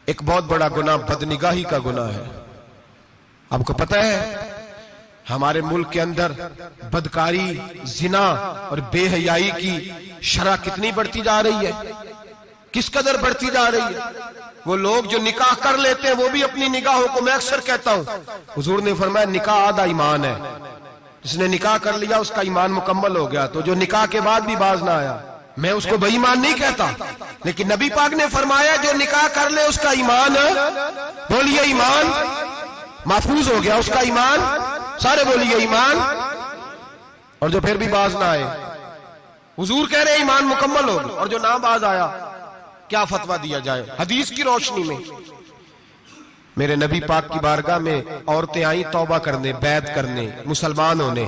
ایک بہت بڑا گناہ بدنگاہی کا گناہ ہے. آپ کو پتہ ہے ہمارے ملک کے اندر بدکاری، زنا اور بے حیائی کی شرح کتنی بڑھتی جا رہی ہے، کس قدر بڑھتی جا رہی ہے. وہ لوگ جو نکاح کر لیتے ہیں وہ بھی اپنی نگاہوں کو، میں اکثر کہتا ہوں، حضور نے فرمایا نکاح آدھا ایمان ہے. جس نے نکاح کر لیا اس کا ایمان مکمل ہو گیا. تو جو نکاح کے بعد بھی باز نہ آیا، میں اس کو بے ایمان نہیں کہتا، لیکن نبی پاک نے فرمایا جو نکاح کر لے اس کا ایمان، بولیے ایمان محفوظ ہو گیا، اس کا ایمان، سارے بولیے ایمان. اور جو پھر بھی باز نہ آئے، حضور کہہ رہے ایمان مکمل ہو گیا. اور جو نہ باز آیا کیا فتویٰ دیا جائے حدیث کی روشنی میں؟ میرے نبی پاک کی بارگاہ میں عورتیں آئیں توبہ کرنے، بیعت کرنے، مسلمان ہونے.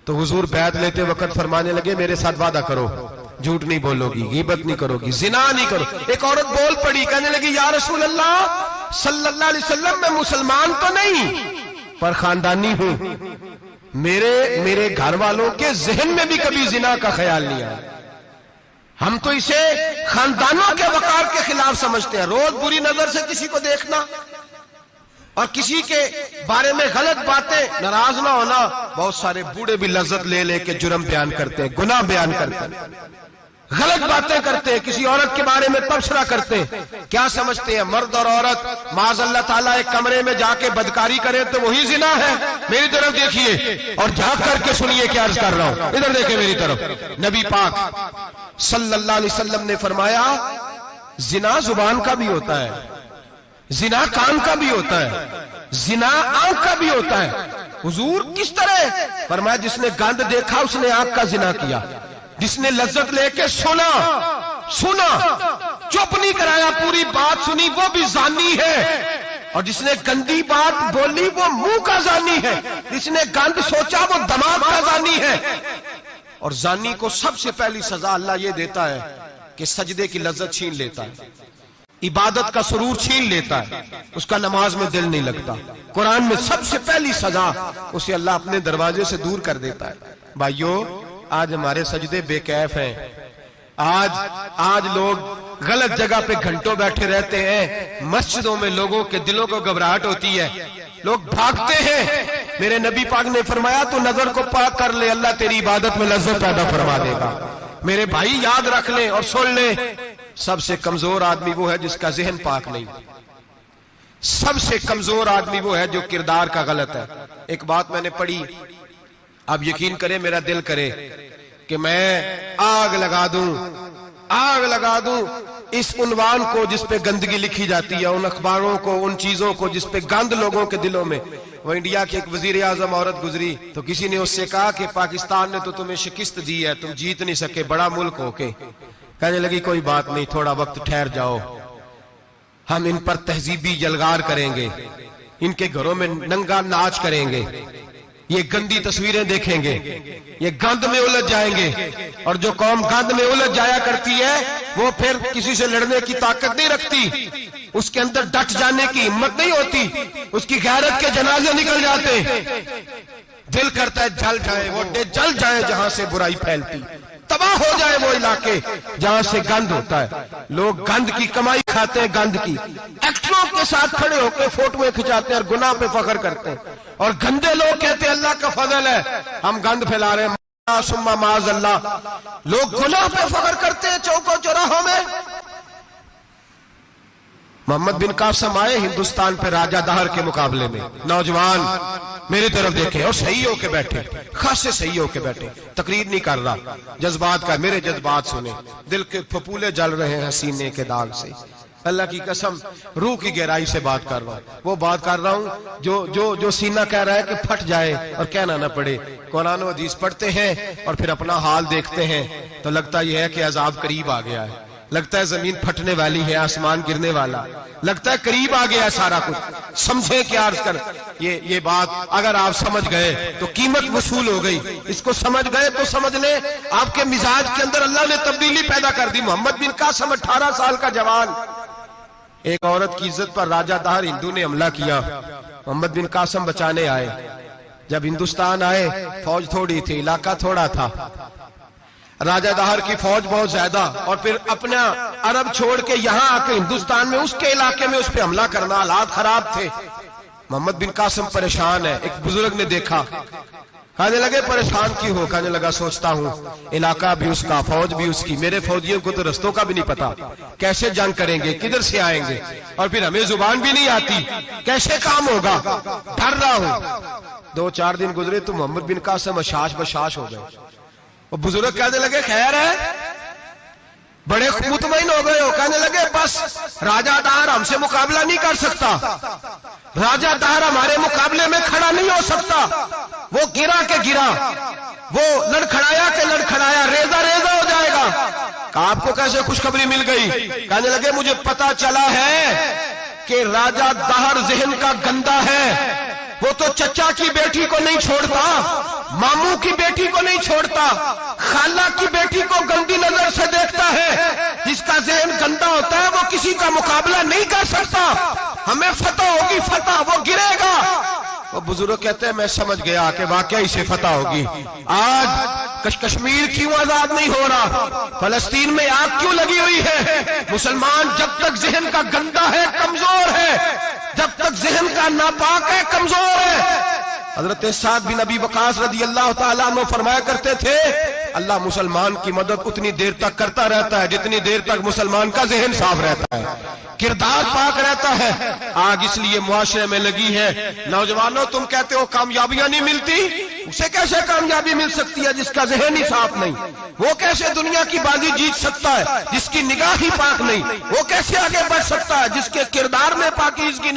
تو حضور بیعت لیتے وقت فرمانے لگے میرے ساتھ وعدہ کرو، جھوٹ نہیں بولو گی، غیبت نہیں کرو گی، زنا نہیں کرو. ایک عورت بول پڑی، کہنے لگی یا رسول اللہ صلی اللہ علیہ وسلم میں مسلمان تو نہیں پر خاندانی ہوں، میرے گھر والوں کے ذہن میں بھی کبھی زنا کا خیال نہیں آیا. ہم تو اسے خاندانوں کے وقار کے خلاف سمجھتے ہیں. روز بری نظر سے کسی کو دیکھنا اور کسی کے بارے میں غلط باتیں، ناراض نہ ہونا. بہت سارے بوڑھے بھی لذت لے لے کے جرم بیان کرتے ہیں، گناہ بیان کرتے ہیں، غلط باتیں کرتے ہیں، کسی عورت کے بارے میں تبصرہ کرتے ہیں. کیا سمجھتے ہیں مرد اور عورت معاذ اللہ تعالیٰ ایک کمرے میں جا کے بدکاری کریں تو وہی زنا ہے؟ میری طرف دیکھیے اور جھانک کر کے سنیے کیا عرض کر رہا ہوں، ادھر دیکھیں میری طرف. نبی پاک صلی اللہ علیہ وسلم نے فرمایا زنا زبان کا بھی ہوتا ہے، زنا کان کا بھی ہوتا ہے، زنا آنکھ کا بھی ہوتا ہے. حضور کس طرح؟ فرمایا جس نے گند دیکھا اس نے آنکھ کا زنا کیا، جس نے لذت لے کے سنا چپ نہیں کرایا، پوری بات سنی، وہ بھی زانی ہے. اور جس نے گندی بات بولی وہ منہ کا زانی ہے، جس نے گند سوچا وہ دماغ کا زانی ہے. اور زانی کو سب سے پہلی سزا اللہ یہ دیتا ہے کہ سجدے کی لذت چھین لیتا ہے، عبادت کا سرور چھین لیتا ہے، اس کا نماز میں دل نہیں لگتا. قرآن میں سب سے پہلی سزا اسے اللہ اپنے دروازے سے دور کر دیتا ہے. بھائیو آج ہمارے سجدے بے کیف ہیں، آج لوگ غلط جگہ پہ گھنٹوں بیٹھے رہتے ہیں. مسجدوں میں لوگوں کے دلوں کو گھبراہٹ ہوتی ہے، لوگ بھاگتے ہیں. میرے نبی پاک نے فرمایا تو نظر کو پاک کر لے، اللہ تیری عبادت میں لذت پیدا فرما دے گا. میرے بھائی یاد رکھ لیں اور سن لیں، سب سے کمزور آدمی وہ ہے جس کا ذہن پاک نہیں. سب سے کمزور آدمی وہ ہے جو کردار کا غلط ہے. ایک بات میں نے پڑھی، آپ یقین کریں میرا دل کرے کہ میں آگ لگا دوں اس عنوان کو جس پہ گندگی لکھی جاتی ہے، ان اخباروں کو، ان چیزوں کو جس پہ گند لوگوں کے دلوں میں. وہ انڈیا کی ایک وزیر اعظم عورت گزری تو کسی نے اس سے کہا کہ پاکستان نے تو تمہیں شکست دی ہے، تم جیت نہیں سکے بڑا ملک ہو کے. کہنے لگی کوئی بات نہیں، تھوڑا وقت ٹھہر جاؤ، ہم ان پر تہذیبی یلغار کریں گے، ان کے گھروں میں ننگا ناچ کریں گے، یہ گندی تصویریں دیکھیں گے، یہ گند میں الجھ جائیں گے. اور جو قوم گند میں الجھ جایا کرتی ہے وہ پھر کسی سے لڑنے کی طاقت نہیں رکھتی، اس کے اندر ڈٹ جانے کی ہمت نہیں ہوتی، اس کی غیرت کے جنازے نکل جاتے. دل کرتا ہے جل جائے وہ جل جائے جہاں سے برائی پھیلتی، تباہ ہو جائے وہ علاقے جہاں سے گند ہوتا ہے. لوگ گند کی کمائی کھاتے ہیں، گند کی ایکٹروں کے ساتھ کھڑے ہو کے فوٹویں کھچاتے ہیں اور گناہ پہ فخر کرتے ہیں. اور گندے لوگ کہتے ہیں اللہ کا فضل ہے ہم گند پھیلا رہے ہیں، ثم معاذ اللہ. لوگ گناہ پہ فخر کرتے ہیں چوکوں چوراہوں میں. محمد بن قاسم آئے ہندوستان پہ راجہ دہر کے مقابلے میں، نوجوان میری طرف دیکھیں اور صحیح ہو کے بیٹھے، خاصے صحیح ہو کے بیٹھے، تقریر نہیں کر رہا، جذبات کا. میرے جذبات سنیں، دل کے پھپولے جل رہے ہیں سینے کے داغ سے. اللہ کی قسم روح کی گہرائی سے بات کر رہا ہوں، وہ بات کر رہا ہوں جو سینہ کہہ رہا ہے کہ پھٹ جائے اور کہنا نہ پڑے. قرآن و حدیث پڑھتے ہیں اور پھر اپنا حال دیکھتے ہیں تو لگتا یہ ہے کہ عذاب قریب آ گیا ہے، لگتا ہے زمین پھٹنے والی ہے، آسمان گرنے والا، لگتا ہے قریب آ گیا سارا کچھ. سمجھیں کیا عرض کر یہ بات اگر آپ سمجھ گئے تو قیمت وصول ہو گئی. اس کو سمجھ گئے تو سمجھ لیں آپ کے مزاج کے اندر اللہ نے تبدیلی پیدا کر دی. محمد بن قاسم 18 سال کا جوان، ایک عورت کی عزت پر راجہ دہر ہندو نے حملہ کیا، محمد بن قاسم بچانے آئے. جب ہندوستان آئے فوج تھوڑی تھی، علاقہ تھوڑا تھا، راجہ دہر کی فوج بہت زیادہ، اور پھر اپنا عرب چھوڑ کے یہاں آ کے ہندوستان میں اس کے علاقے میں اس پہ حملہ کرنا، حالات خراب تھے۔ محمد بن قاسم پریشان ہے۔ ایک بزرگ نے دیکھا، کہنے لگے پریشان کیوں ہو؟ کہنے لگا سوچتا ہوں علاقہ بھی اس کا، فوج بھی اس کی، میرے فوجیوں کو تو رستوں کا بھی نہیں پتا، کیسے جنگ کریں گے، کدھر سے آئیں گے، اور پھر ہمیں زبان بھی نہیں آتی، کیسے کام ہوگا، ڈر رہا ہوں۔ 2-4 دن گزرے تو محمد بن قاسم اشاش بشاش ہو گئے۔ وہ بزرگ کہنے لگے خیر ہے، بڑے مطمئن ہو گئے ہو؟ کہنے لگے بس راجہ دہر ہم سے مقابلہ نہیں کر سکتا، راجہ دہر ہمارے مقابلے میں کھڑا نہیں ہو سکتا، وہ گرا کے گرا، وہ لڑکھڑایا کے لڑکھڑایا، ریزہ ریزہ ہو جائے گا۔ کہا آپ کو کیسے خوشخبری مل گئی؟ کہنے لگے مجھے پتا چلا ہے کہ راجہ دہر ذہن کا گندا ہے، وہ تو چچا کی بیٹی کو نہیں چھوڑتا، ماموں کی بیٹی کو نہیں چھوڑتا، خالہ کی بیٹی کو گندی نظر سے دیکھتا ہے۔ جس کا ذہن گندا ہوتا ہے وہ کسی کا مقابلہ نہیں کر سکتا، ہمیں فتح ہوگی، فتح، وہ گرے گا۔ وہ بزرگ کہتے ہیں میں سمجھ گیا کہ واقعی سے فتح ہوگی۔ آج کشمیر کیوں آزاد نہیں ہو رہا، فلسطین میں آگ کیوں لگی ہوئی ہے؟ مسلمان جب تک ذہن کا گندا ہے کمزور ہے، جب تک ذہن کا ناپاک ہے کمزور ہے۔ حضرت سعد بن ابی وقاص رضی اللہ تعالیٰ عنہ فرمایا کرتے تھے اللہ مسلمان کی مدد اتنی دیر تک کرتا رہتا ہے جتنی دیر تک مسلمان کا ذہن صاف رہتا ہے، کردار پاک رہتا ہے۔ آگ اس لیے معاشرے میں لگی ہے۔ نوجوانوں تم کہتے ہو کامیابیاں نہیں ملتی، اسے کیسے کامیابی مل سکتی ہے جس کا ذہن ہی صاف نہیں؟ وہ کیسے دنیا کی بازی جیت سکتا ہے جس کی نگاہ ہی پاک نہیں؟ وہ کیسے آگے بڑھ سکتا ہے جس کے کردار میں پاکیزگی نہیں؟